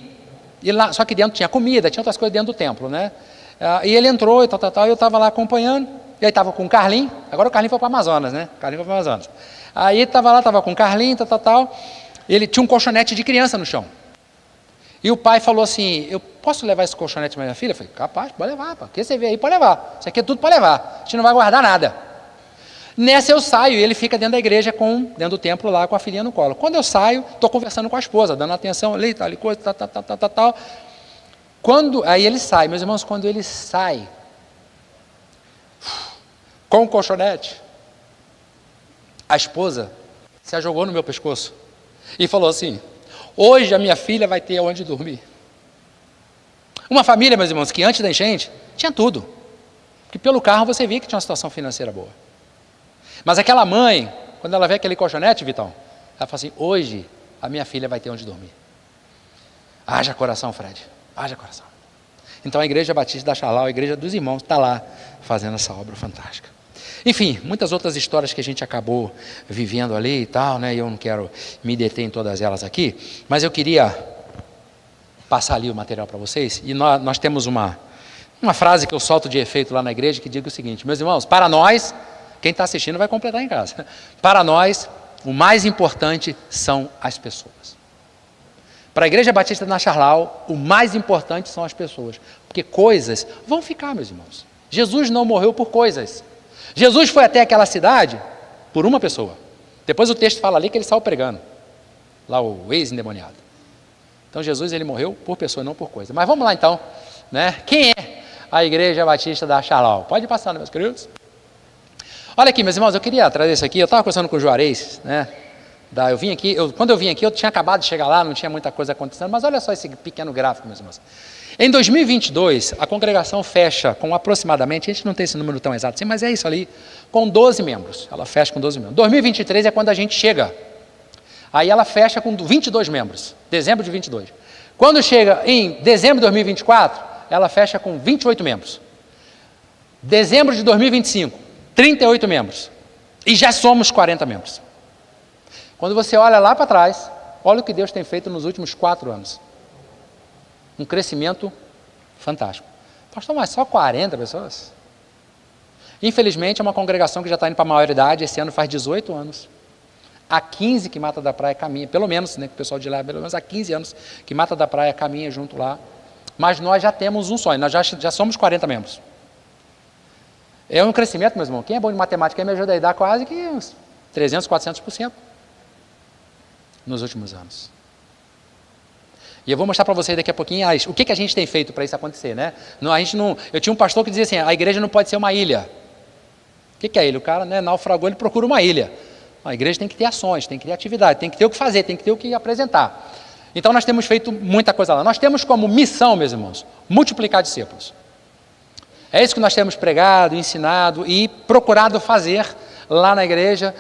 lá, só que dentro tinha comida, tinha outras coisas dentro do templo, né? E ele entrou, e eu estava lá acompanhando, e aí estava com o Carlinho, agora o Carlinho foi para o Amazonas, né? Aí estava com o Carlinho, ele tinha um colchonete de criança no chão. E o pai falou assim, eu posso levar esse colchonete para minha filha? Eu falei, capaz, pode levar, o que você vê aí, pode levar. Isso aqui é tudo para levar, a gente não vai guardar nada. Nessa eu saio, e ele fica dentro da igreja, dentro do templo lá, com a filhinha no colo. Quando eu saio, estou conversando com a esposa, dando atenção ali, tal, coisa, tal. Aí ele sai, meus irmãos, quando ele sai, com o colchonete, a esposa se ajogou no meu pescoço e falou assim, hoje a minha filha vai ter onde dormir. Uma família, meus irmãos, que antes da enchente tinha tudo, porque pelo carro você via que tinha uma situação financeira boa. Mas aquela mãe, quando ela vê aquele colchonete, Vitão, ela fala assim, hoje a minha filha vai ter onde dormir. Haja coração, Fred, haja coração. Então a igreja Batista da Charlau, a igreja dos irmãos, está lá fazendo essa obra fantástica. Enfim, muitas outras histórias que a gente acabou vivendo ali e tal, né? Eu não quero me deter em todas elas aqui, mas eu queria passar ali o material para vocês, e nós temos uma frase que eu solto de efeito lá na igreja, que diz o seguinte, meus irmãos, para nós, quem está assistindo vai completar em casa, para nós, o mais importante são as pessoas. Para a igreja Batista na Charlau, o mais importante são as pessoas, porque coisas vão ficar, meus irmãos. Jesus não morreu por coisas. Jesus foi até aquela cidade por uma pessoa. Depois o texto fala ali que ele saiu pregando, lá o ex-endemoniado. Então Jesus, ele morreu por pessoa, não por coisa. Mas vamos lá então, né? Quem é a igreja Batista da Charlau? Pode passar, meus queridos. Olha aqui, meus irmãos, eu queria trazer isso aqui, eu estava conversando com o Juarez, né? Quando eu vim aqui, eu tinha acabado de chegar lá, não tinha muita coisa acontecendo, mas olha só esse pequeno gráfico, meus irmãos. Em 2022, a congregação fecha com aproximadamente, a gente não tem esse número tão exato assim, mas é isso ali, com 12 membros. Ela fecha com 12 membros. 2023 é quando a gente chega. Aí ela fecha com 22 membros, dezembro de 22. Quando chega em dezembro de 2024, ela fecha com 28 membros. Dezembro de 2025, 38 membros. E já somos 40 membros. Quando você olha lá para trás, olha o que Deus tem feito nos últimos 4 anos. Um crescimento fantástico. Pastor, mas só 40 pessoas? Infelizmente, é uma congregação que já está indo para a maioridade, esse ano faz 18 anos. Há 15 que Mata da Praia caminha, pelo menos, né, que o pessoal de lá, pelo menos há 15 anos que Mata da Praia caminha junto lá. Mas nós já temos um sonho, nós já somos 40 membros. É um crescimento, meu irmão. Quem é bom de matemática me ajuda a dar quase que uns 300%, 400% nos últimos anos. E eu vou mostrar para vocês daqui a pouquinho o que a gente tem feito para isso acontecer, né? Eu tinha um pastor que dizia assim, a igreja não pode ser uma ilha. O que é ilha? O cara, né, naufragou, ele procura uma ilha. A igreja tem que ter ações, tem que ter atividade, tem que ter o que fazer, tem que ter o que apresentar. Então nós temos feito muita coisa lá. Nós temos como missão, meus irmãos, multiplicar discípulos. É isso que nós temos pregado, ensinado e procurado fazer lá na igreja,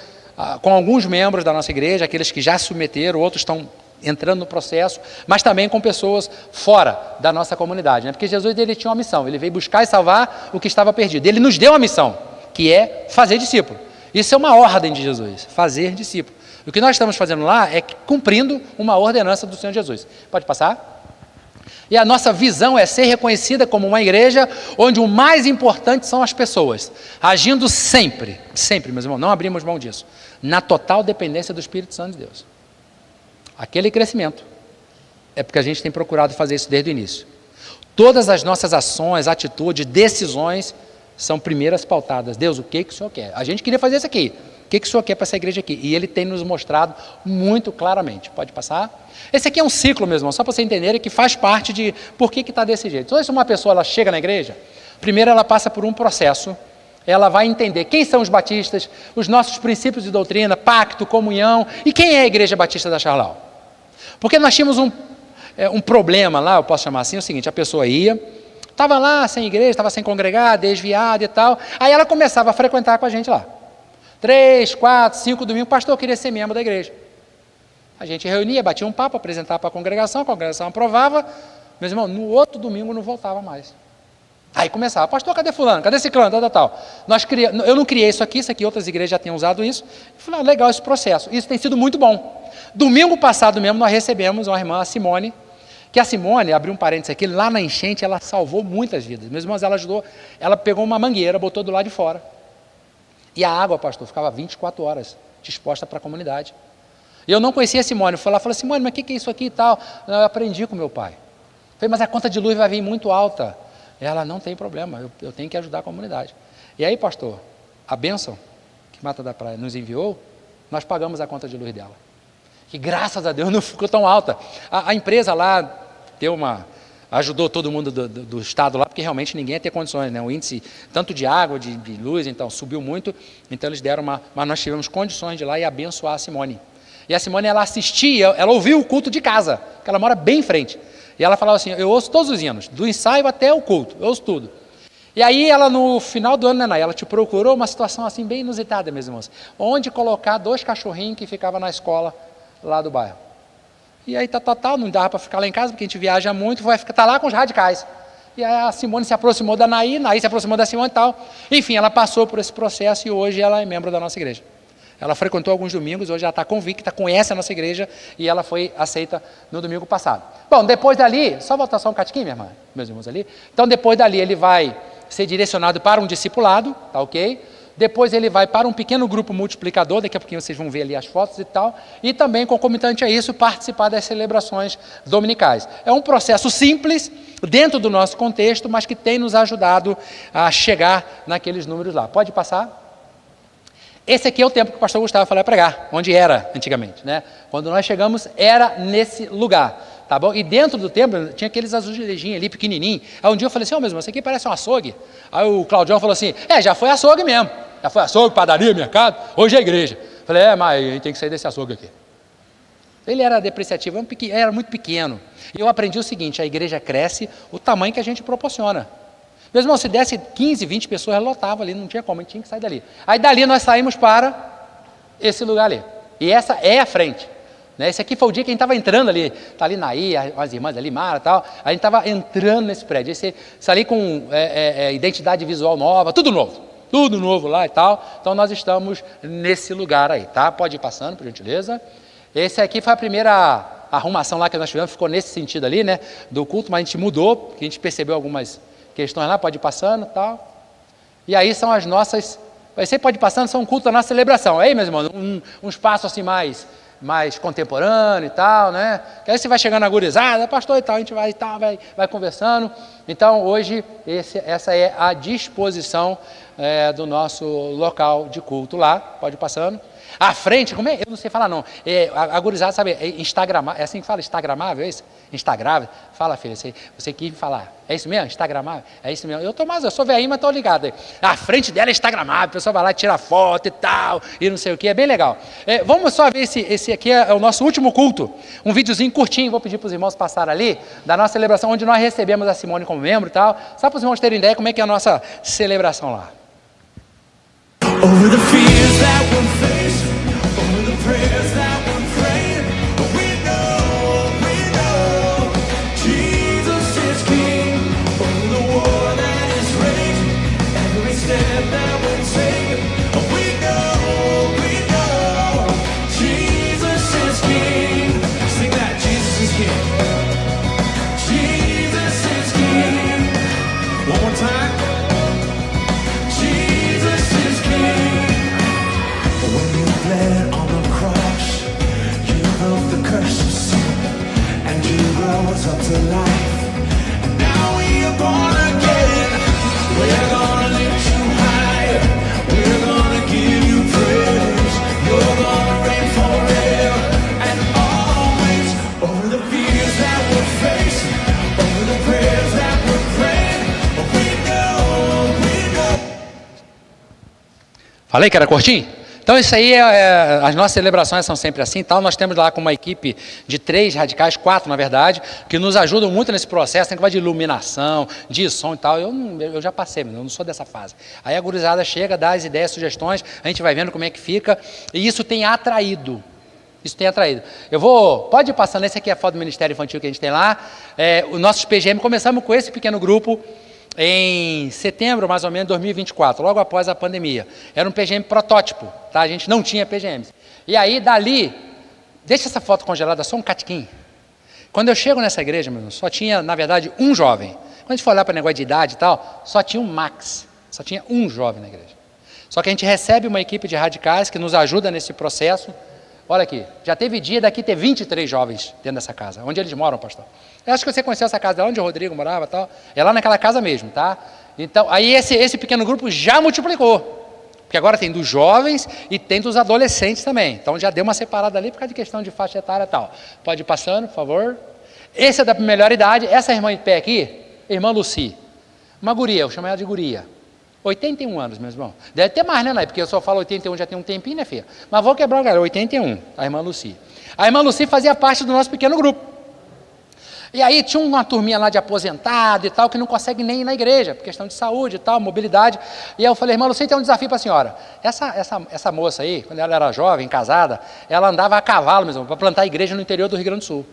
com alguns membros da nossa igreja, aqueles que já se submeteram, outros estão entrando no processo, mas também com pessoas fora da nossa comunidade, né? Porque Jesus, ele tinha uma missão, ele veio buscar e salvar o que estava perdido. Ele nos deu uma missão, que é fazer discípulo. Isso é uma ordem de Jesus, fazer discípulo. O que nós estamos fazendo lá é cumprindo uma ordenança do Senhor Jesus. Pode passar? E a nossa visão é ser reconhecida como uma igreja onde o mais importante são as pessoas, agindo sempre, meus irmãos, não abrimos mão disso, na total dependência do Espírito Santo de Deus. Aquele crescimento é porque a gente tem procurado fazer isso desde o início. Todas as nossas ações, atitudes, decisões são primeiras pautadas. Deus, o que o Senhor quer? A gente queria fazer isso aqui. O que o Senhor quer para essa igreja aqui? E Ele tem nos mostrado muito claramente. Pode passar? Esse aqui é um ciclo, meu irmão, só para vocês entenderem que faz parte de por que está desse jeito. Então, se uma pessoa ela chega na igreja, primeiro ela passa por um processo, ela vai entender quem são os batistas, os nossos princípios de doutrina, pacto, comunhão, e quem é a Igreja Batista da Charlau. Porque nós tínhamos um problema lá, eu posso chamar assim, é o seguinte, a pessoa ia, estava lá sem igreja, estava sem congregar, desviada e tal, aí ela começava a frequentar com a gente lá. 3, 4, 5 domingos, o pastor queria ser membro da igreja. A gente reunia, batia um papo, apresentava para a congregação aprovava, meus irmãos, no outro domingo não voltava mais. Aí começava, pastor, cadê fulano, cadê ciclano, tal. Eu não criei isso aqui outras igrejas já tinham usado isso. Eu falei, legal esse processo, isso tem sido muito bom. Domingo passado mesmo, nós recebemos uma irmã, a Simone, que a Simone, abriu um parênteses aqui, lá na enchente, ela salvou muitas vidas. Meus irmãos, ela ajudou, ela pegou uma mangueira, botou do lado de fora. E a água, pastor, ficava 24 horas disposta para a comunidade. E eu não conhecia a Simone, eu fui lá e falei, Simone, mas o que é isso aqui e tal? Eu aprendi com meu pai. Eu falei, mas a conta de luz vai vir muito alta. Ela, não tem problema, eu tenho que ajudar a comunidade. E aí, pastor, a bênção que Mata da Praia nos enviou, nós pagamos a conta de luz dela. Que graças a Deus não ficou tão alta. A empresa lá ajudou todo mundo do estado lá, porque realmente ninguém ia ter condições, né? O índice tanto de água, de luz, então subiu muito, então eles deram mas nós tivemos condições de ir lá e abençoar a Simone. E a Simone, ela assistia, ela ouvia o culto de casa, porque ela mora bem em frente. E ela falava assim, eu ouço todos os hinos, do ensaio até o culto, eu ouço tudo. E aí ela, no final do ano, né, Nay, ela te procurou uma situação assim bem inusitada, meus irmãos, onde colocar 2 cachorrinhos que ficavam na escola lá do bairro. E aí, não dava para ficar lá em casa, porque a gente viaja muito, vai ficar lá com os radicais. E aí a Simone se aproximou da Nay se aproximou da Simone e tal. Enfim, ela passou por esse processo e hoje ela é membro da nossa igreja. Ela frequentou alguns domingos, hoje ela está convicta, conhece a nossa igreja e ela foi aceita no domingo passado. Bom, depois dali, só voltar só um catiquinho, minha irmã, meus irmãos ali. Então, depois dali, ele vai ser direcionado para um discipulado, tá ok? Depois ele vai para um pequeno grupo multiplicador, daqui a pouquinho vocês vão ver ali as fotos e tal, e também, concomitante a isso, participar das celebrações dominicais. É um processo simples, dentro do nosso contexto, mas que tem nos ajudado a chegar naqueles números lá. Pode passar? Esse aqui é o tempo que o pastor Gustavo foi lá pregar, onde era antigamente, né? Quando nós chegamos, era nesse lugar, tá bom? E dentro do templo, tinha aqueles azulejinhos ali, pequenininho. Aí um dia eu falei assim, mesmo, isso aqui parece um açougue. Aí o Claudião falou assim, já foi açougue mesmo. Já foi açougue, padaria, mercado, hoje é igreja. Eu falei, mas a gente tem que sair desse açougue aqui. Ele era depreciativo, era muito pequeno. E eu aprendi o seguinte, a igreja cresce o tamanho que a gente proporciona. Meu irmão, se desse 15, 20 pessoas, ela lotava ali, não tinha como, a gente tinha que sair dali. Aí dali nós saímos para esse lugar ali. E essa é a frente. Né? Esse aqui foi o dia que a gente estava entrando ali. Está ali Naí, as irmãs ali, Mara e tal. A gente estava entrando nesse prédio. Esse ali com identidade visual nova, tudo novo lá e tal. Então nós estamos nesse lugar aí, tá? Pode ir passando, por gentileza. Esse aqui foi a primeira arrumação lá que nós tivemos, ficou nesse sentido ali, né? Do culto, mas a gente mudou, porque a gente percebeu algumas questões lá, pode ir passando e tal. E aí são as nossas, você pode ir passando, são um culto da nossa celebração. Aí, meus irmãos, um espaço assim mais contemporâneo e tal, né? Que aí você vai chegando na gurizada, pastor e tal, a gente vai e tal, vai conversando. Então, hoje, essa é a disposição do nosso local de culto lá, pode ir passando. À frente, como é? Eu não sei falar não. A gurizada, sabe, é instagramável, é assim que fala, instagramável, é isso? Instagramável. Fala, filha, você quis falar. É isso mesmo? Instagramável? É isso mesmo. Eu sou velhinho, mas estou ligado aí. À frente dela é instagramável, a pessoa vai lá e tira foto e tal, e não sei o que, é bem legal. Vamos só ver esse aqui é o nosso último culto. Um videozinho curtinho, vou pedir para os irmãos passarem ali, da nossa celebração, onde nós recebemos a Simone como membro e tal, só para os irmãos terem ideia como é que é a nossa celebração lá. Over the fears that one faced, over the prayers that one prayed, we know Jesus is King. Over the war that is raging, every step that we're taking, we know Jesus rose up to life. And now we are born again. We're gonna lift you higher. We're gonna give you praise. You're gonna reign forever and always. Over the fears that we're facing, over the prayers that we're praying, we know. Falei que era curtinho? Então isso aí, as nossas celebrações são sempre assim, tal. Nós temos lá com uma equipe de 3 radicais, 4 na verdade, que nos ajudam muito nesse processo, tem que vai de iluminação, de som e tal. Eu já passei, eu não sou dessa fase. Aí a gurizada chega, dá as ideias, sugestões, a gente vai vendo como é que fica, e isso tem atraído. Isso tem atraído. Pode ir passando, esse aqui é a foto do Ministério Infantil que a gente tem lá. Os nossos PGM, começamos com esse pequeno grupo, em setembro, mais ou menos, de 2024, logo após a pandemia. Era um PGM protótipo, tá? A gente não tinha PGMs. E aí, dali, deixa essa foto congelada só um catiquinho. Quando eu chego nessa igreja, meu irmão, só tinha, na verdade, um jovem. Quando a gente for olhar para o negócio de idade e tal, só tinha um max, só tinha um jovem na igreja. Só que a gente recebe uma equipe de radicais que nos ajuda nesse processo. Olha aqui, já teve dia daqui ter 23 jovens dentro dessa casa. Onde eles moram, pastor? Eu acho que você conheceu essa casa, onde o Rodrigo morava e tal. É lá naquela casa mesmo, tá? Então, aí esse pequeno grupo já multiplicou. Porque agora tem dos jovens e tem dos adolescentes também. Então já deu uma separada ali por causa de questão de faixa etária e tal. Pode ir passando, por favor. Esse é da melhor idade. Essa irmã em pé aqui, irmã Lucy. Uma guria, eu chamo ela de guria. 81 anos, meu irmão. Deve ter mais, né, Nay? Porque eu só falo 81, já tem um tempinho, né, filha? Mas vou quebrar o galera, 81, a irmã Lucy. A irmã Lucy fazia parte do nosso pequeno grupo. E aí tinha uma turminha lá de aposentado e tal, que não consegue nem ir na igreja, por questão de saúde e tal, mobilidade. E aí eu falei, irmã Lucy, tem um desafio para a senhora. Essa moça aí, quando ela era jovem, casada, ela andava a cavalo mesmo, para plantar igreja no interior do Rio Grande do Sul.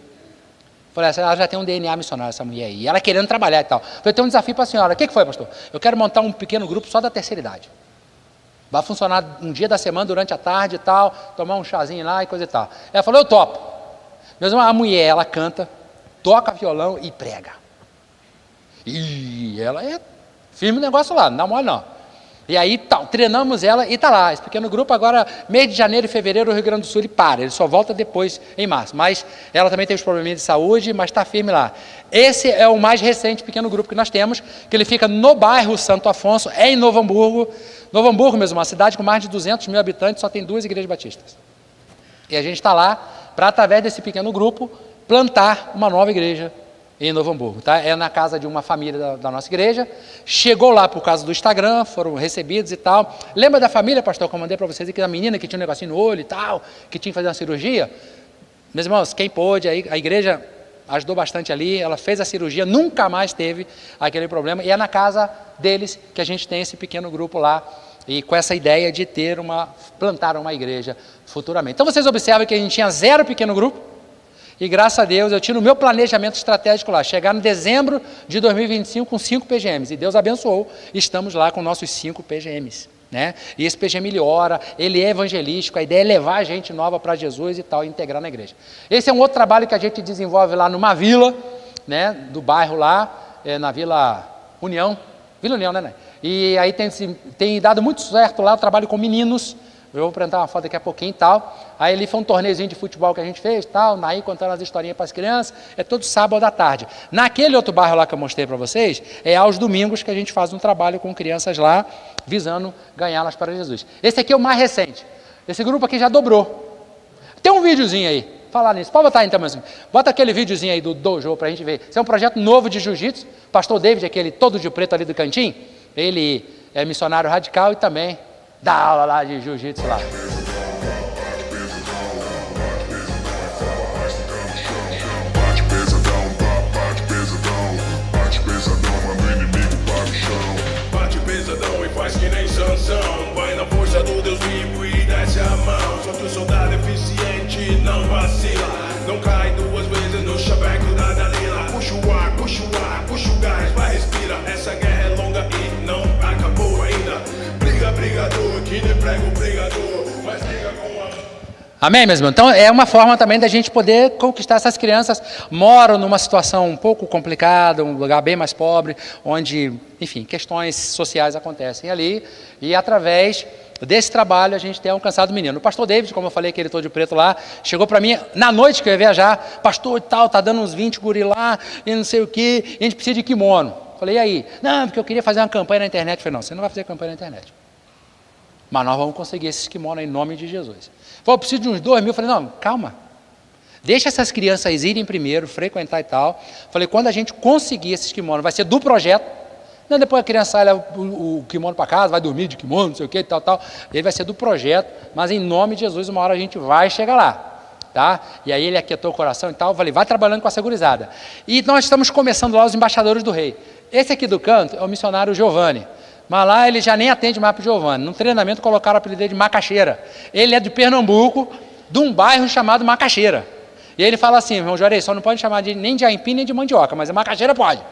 Falei, ela já tem um DNA missionário, essa mulher aí. E ela querendo trabalhar e tal. Falei, tem um desafio para a senhora. O que foi, pastor? Eu quero montar um pequeno grupo só da terceira idade. Vai funcionar um dia da semana, durante a tarde e tal, tomar um chazinho lá e coisa e tal. Ela falou, eu topo. Mas a mulher, ela canta, toca violão e prega. E ela é firme o negócio lá, não dá mole não. E aí treinamos ela e está lá. Esse pequeno grupo agora, mês de janeiro e fevereiro, o Rio Grande do Sul ele para. Ele só volta depois, em março. Mas ela também tem os probleminhas de saúde, mas está firme lá. Esse é o mais recente pequeno grupo que nós temos, que ele fica no bairro Santo Afonso, em Novo Hamburgo. Novo Hamburgo mesmo, uma cidade com mais de 200 mil habitantes, só tem 2 igrejas batistas. E a gente está lá para, através desse pequeno grupo, plantar uma nova igreja em Novo Hamburgo, tá? É na casa de uma família da nossa igreja. Chegou lá por causa do Instagram, foram recebidos e tal. Lembra da família, pastor, que eu mandei para vocês aqui, da menina que tinha um negocinho no olho e tal, que tinha que fazer uma cirurgia? Meus irmãos, quem pôde, a igreja ajudou bastante ali, ela fez a cirurgia, nunca mais teve aquele problema, e é na casa deles que a gente tem esse pequeno grupo lá, e com essa ideia de plantar uma igreja futuramente. Então vocês observam que a gente tinha 0 pequeno grupo, e graças a Deus, eu tinha no meu planejamento estratégico lá, chegar em dezembro de 2025 com 5 PGMs. E Deus abençoou, estamos lá com nossos 5 PGMs. Né? E esse PGM ele ora, ele é evangelístico, a ideia é levar gente nova para Jesus e tal, e integrar na igreja. Esse é um outro trabalho que a gente desenvolve lá numa vila, né, do bairro lá, na Vila União, né? E aí tem dado muito certo lá o trabalho com meninos. Eu vou apresentar uma foto daqui a pouquinho e tal. Aí ali foi um torneiozinho de futebol que a gente fez, tal, Naí contando as historinhas para as crianças, é todo sábado à tarde. Naquele outro bairro lá que eu mostrei para vocês, é aos domingos que a gente faz um trabalho com crianças lá, visando ganhá-las para Jesus. Esse aqui é o mais recente. Esse grupo aqui já dobrou. Tem um videozinho aí, falar nisso. Pode botar então, assim. Bota aquele videozinho aí do dojo para a gente ver. Esse é um projeto novo de jiu-jitsu. Pastor David, aquele todo de preto ali do cantinho, ele é missionário radical e também dá aula lá de jiu-jitsu lá. Bate pesadão e faz que nem Sansão. Vai na força do Deus vivo e desce a mão. Só que o soldado eficiente não vacila. Não cai 2 vezes no chaveco da Dalila. Puxa o ar, puxa o ar, puxa o gás, vai respira. Essa guerra é longa e não acabou ainda. Brigador, que nem prega o pregador, mas briga com a... Amém, meus irmãos? Então, é uma forma também da gente poder conquistar essas crianças. Moram numa situação um pouco complicada, um lugar bem mais pobre, onde, enfim, questões sociais acontecem ali. E através desse trabalho a gente tem alcançado o menino. O pastor David, como eu falei, aquele todo de preto lá, chegou para mim na noite que eu ia viajar. Pastor e tal, tá dando uns 20 guri lá e não sei o quê, e a gente precisa de kimono. Falei, e aí? Não, porque eu queria fazer uma campanha na internet. Eu falei, não, você não vai fazer campanha na internet. Mas nós vamos conseguir esses kimonos em nome de Jesus. Falei, eu preciso de uns 2 mil. Falei, não, calma. Deixa essas crianças irem primeiro, frequentar e tal. Falei, quando a gente conseguir esses kimonos, vai ser do projeto. Não, depois a criança sai, leva o kimono para casa, vai dormir de kimono, não sei o que e tal, tal. Ele vai ser do projeto, mas em nome de Jesus, uma hora a gente vai chegar lá. Tá? E aí ele aquietou o coração e tal. Falei, vai trabalhando com a segurizada. E nós estamos começando lá os embaixadores do rei. Esse aqui do canto é o missionário Giovanni. Mas lá ele já nem atende mais para o Giovanni. No treinamento colocaram o apelido dele de Macaxeira. Ele é de Pernambuco, de um bairro chamado Macaxeira. E ele fala assim, irmão Juarez, só não pode chamar nem de aipim nem de mandioca, mas a Macaxeira pode.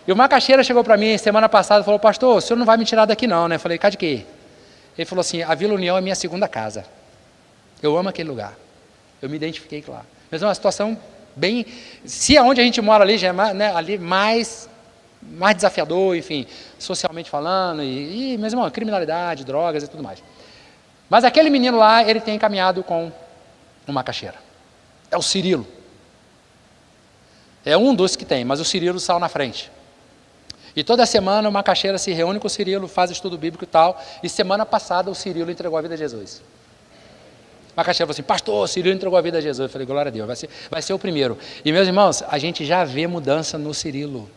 E o Macaxeira chegou para mim semana passada e falou, pastor, o senhor não vai me tirar daqui não, né? Eu falei, cá de quê? Ele falou assim, a Vila União é minha segunda casa. Eu amo aquele lugar. Eu me identifiquei lá. Mas é uma situação bem... Se aonde a gente mora ali já é mais, né, ali mais desafiador, enfim, socialmente falando, meu irmão, criminalidade, drogas e tudo mais. Mas aquele menino lá, ele tem caminhado com uma macaxeira. É o Cirilo. É um dos que tem, mas o Cirilo saiu na frente. E toda semana o macaxeira se reúne com o Cirilo, faz estudo bíblico e tal, e semana passada o Cirilo entregou a vida a Jesus. Macaxeira falou assim, pastor, o Cirilo entregou a vida a Jesus. Eu falei, glória a Deus, vai ser o primeiro. E meus irmãos, a gente já vê mudança no Cirilo.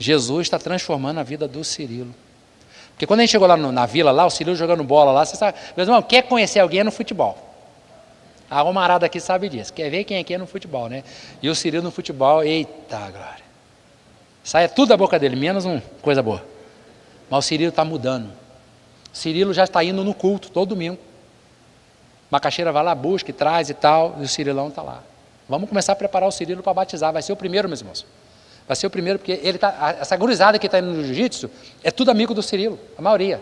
Jesus está transformando a vida do Cirilo. Porque quando a gente chegou lá na vila, lá, o Cirilo jogando bola lá, você sabe, meus irmãos, quer conhecer alguém é no futebol. A Romarada aqui sabe disso, quer ver quem aqui é no futebol, né? E o Cirilo no futebol, eita glória. Sai tudo da boca dele, menos coisa boa. Mas o Cirilo está mudando. O Cirilo já está indo no culto, todo domingo. Macaxeira vai lá, busca e traz e tal, e o Cirilão está lá. Vamos começar a preparar o Cirilo para batizar, vai ser o primeiro, meus irmãos. Vai ser o primeiro, porque ele essa gurizada que está indo no jiu-jitsu é tudo amigo do Cirilo, a maioria.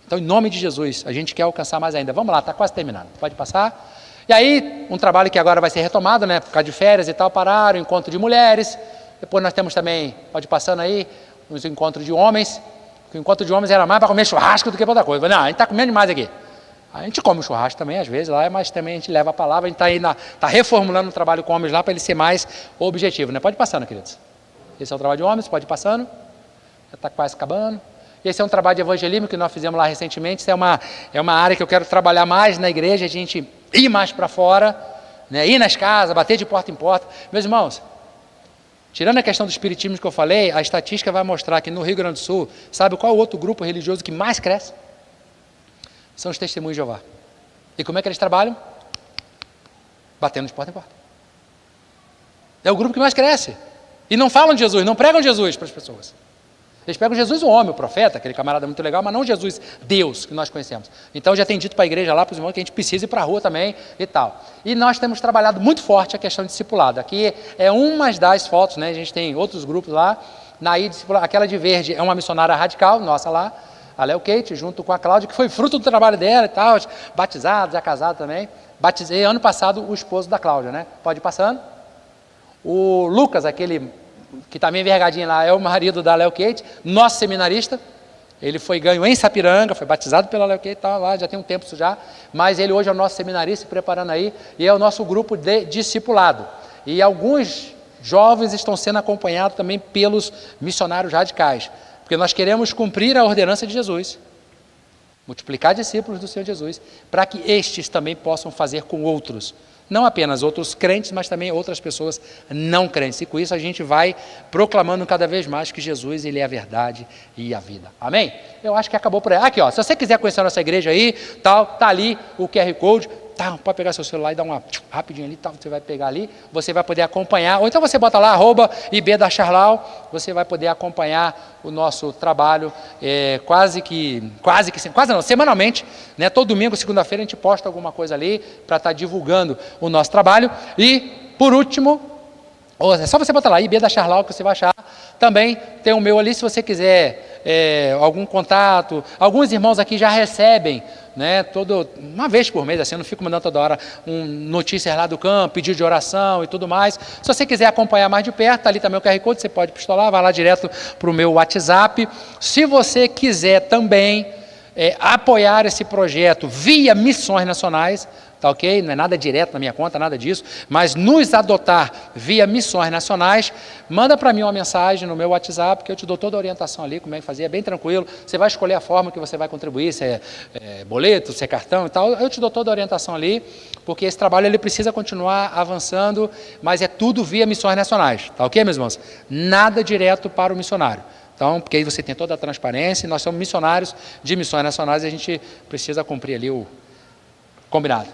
Então, em nome de Jesus, a gente quer alcançar mais ainda. Vamos lá, está quase terminando. Pode passar. E aí, um trabalho que agora vai ser retomado, né? Por causa de férias e tal, pararam, encontro de mulheres. Depois nós temos também, pode ir passando aí, os encontros de homens. O encontro de homens era mais para comer churrasco do que para outra coisa. Não, a gente está comendo demais aqui. A gente come churrasco também, às vezes, lá, mas também a gente leva a palavra, a gente está reformulando o trabalho com homens lá para ele ser mais objetivo, né? Pode ir passando, queridos. Esse é o trabalho de homens, pode ir passando. Já está quase acabando. Esse é um trabalho de evangelismo que nós fizemos lá recentemente. Isso é uma área que eu quero trabalhar mais na igreja, a gente ir mais para fora, né? Ir nas casas, bater de porta em porta. Meus irmãos, tirando a questão do espiritismo que eu falei, a estatística vai mostrar que no Rio Grande do Sul, sabe qual é o outro grupo religioso que mais cresce? São os testemunhos de Jeová. E como é que eles trabalham? Batendo de porta em porta. É o grupo que mais cresce. E não falam de Jesus, não pregam Jesus para as pessoas. Eles pegam Jesus o homem, o profeta, aquele camarada muito legal, mas não Jesus, Deus, que nós conhecemos. Então já tem dito para a igreja lá, para os irmãos, que a gente precisa ir para a rua também e tal. E nós temos trabalhado muito forte a questão de discipulado. Aqui é uma das fotos, né? A gente tem outros grupos lá. Na discipulado, aquela de verde é uma missionária radical, nossa lá, a Léo Kate, junto com a Cláudia, que foi fruto do trabalho dela e tal, batizado, já casado também. Batizei ano passado o esposo da Cláudia, né? Pode ir passando. O Lucas, aquele que está meio envergadinho lá, é o marido da Léo Kate, nosso seminarista. Ele foi ganho em Sapiranga, foi batizado pela Léo Kate e tal, lá já tem um tempo isso já, mas ele hoje é o nosso seminarista, se preparando aí, e é o nosso grupo de discipulado. E alguns jovens estão sendo acompanhados também pelos missionários radicais, porque nós queremos cumprir a ordenança de Jesus, multiplicar discípulos do Senhor Jesus, para que estes também possam fazer com outros, não apenas outros crentes, mas também outras pessoas não crentes, e com isso a gente vai proclamando cada vez mais que Jesus, ele é a verdade e a vida, amém? Eu acho que acabou por aí. Aqui ó, se você quiser conhecer a nossa igreja aí, tal, tá ali o QR Code, tá, pode pegar seu celular e dar uma rapidinho ali, tal, você vai pegar ali, você vai poder acompanhar, ou então você bota lá, @IB da Charlau, você vai poder acompanhar o nosso trabalho, semanalmente, né? Todo domingo, segunda-feira, a gente posta alguma coisa ali, para estar divulgando o nosso trabalho. E, por último, Ou é só você botar lá, IB da Charlau, que você vai achar. Também tem o meu ali, se você quiser algum contato. Alguns irmãos aqui já recebem, né, uma vez por mês, assim, eu não fico mandando toda hora notícias lá do campo, pedido de oração e tudo mais. Se você quiser acompanhar mais de perto, ali também o QR Code, você pode pistolar, vai lá direto para o meu WhatsApp. Se você quiser também apoiar esse projeto via Missões Nacionais, tá ok? Não é nada direto na minha conta, nada disso, mas nos adotar via Missões Nacionais, manda para mim uma mensagem no meu WhatsApp, que eu te dou toda a orientação ali, como é que fazer, é bem tranquilo, você vai escolher a forma que você vai contribuir, se é boleto, se é cartão e tal, eu te dou toda a orientação ali, porque esse trabalho ele precisa continuar avançando, mas é tudo via Missões Nacionais, tá ok, meus irmãos? Nada direto para o missionário. Então, porque aí você tem toda a transparência, e nós somos missionários de Missões Nacionais e a gente precisa cumprir ali o combinado.